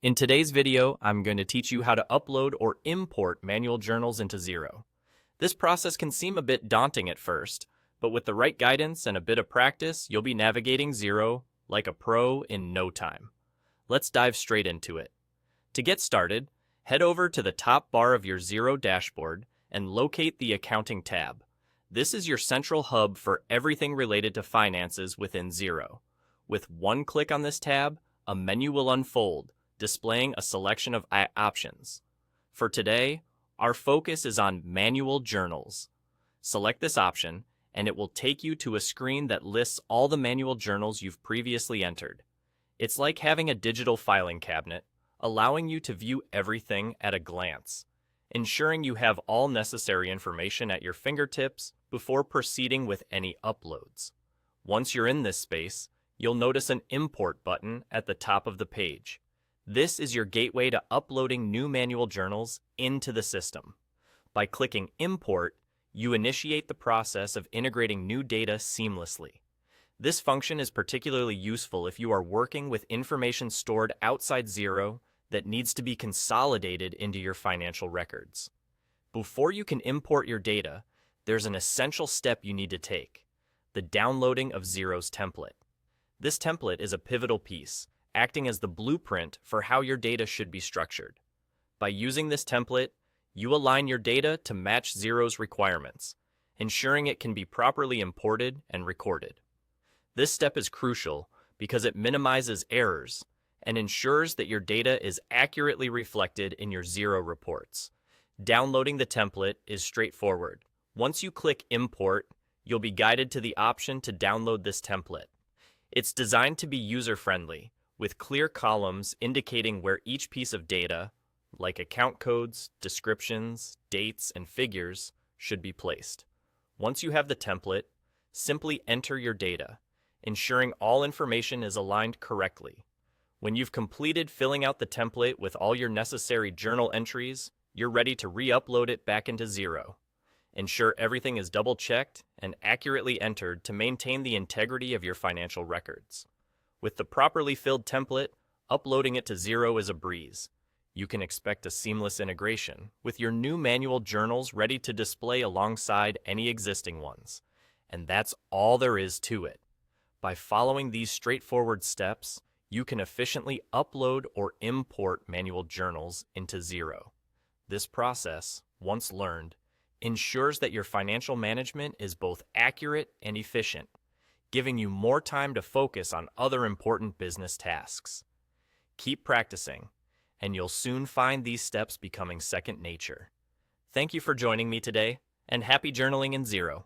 In today's video, I'm going to teach you how to upload or import manual journals into Xero. This process can seem a bit daunting at first, but with the right guidance and a bit of practice, you'll be navigating Xero like a pro in no time. Let's dive straight into it. To get started, head over to the top bar of your Xero dashboard and locate the Accounting tab. This is your central hub for everything related to finances within Xero. With one click on this tab, a menu will unfold, displaying a selection of options. For today, our focus is on manual journals. Select this option, and it will take you to a screen that lists all the manual journals you've previously entered. It's like having a digital filing cabinet, allowing you to view everything at a glance, ensuring you have all necessary information at your fingertips before proceeding with any uploads. Once you're in this space, you'll notice an Import button at the top of the page. This is your gateway to uploading new manual journals into the system. By clicking Import, you initiate the process of integrating new data seamlessly. This function is particularly useful if you are working with information stored outside Xero that needs to be consolidated into your financial records. Before you can import your data, there's an essential step you need to take: the downloading of Xero's template. This template is a pivotal piece, acting as the blueprint for how your data should be structured. By using this template, you align your data to match Xero's requirements, ensuring it can be properly imported and recorded. This step is crucial because it minimizes errors and ensures that your data is accurately reflected in your Xero reports. Downloading the template is straightforward. Once you click Import, you'll be guided to the option to download this template. It's designed to be user-friendly, with clear columns indicating where each piece of data, like account codes, descriptions, dates, and figures, should be placed. Once you have the template, simply enter your data, ensuring all information is aligned correctly. When you've completed filling out the template with all your necessary journal entries, you're ready to re-upload it back into Xero. Ensure everything is double-checked and accurately entered to maintain the integrity of your financial records. With the properly filled template, uploading it to Xero is a breeze. You can expect a seamless integration, with your new manual journals ready to display alongside any existing ones. And that's all there is to it. By following these straightforward steps, you can efficiently upload or import manual journals into Xero. This process, once learned, ensures that your financial management is both accurate and efficient, giving you more time to focus on other important business tasks. Keep practicing, and you'll soon find these steps becoming second nature. Thank you for joining me today, and happy journaling in Xero.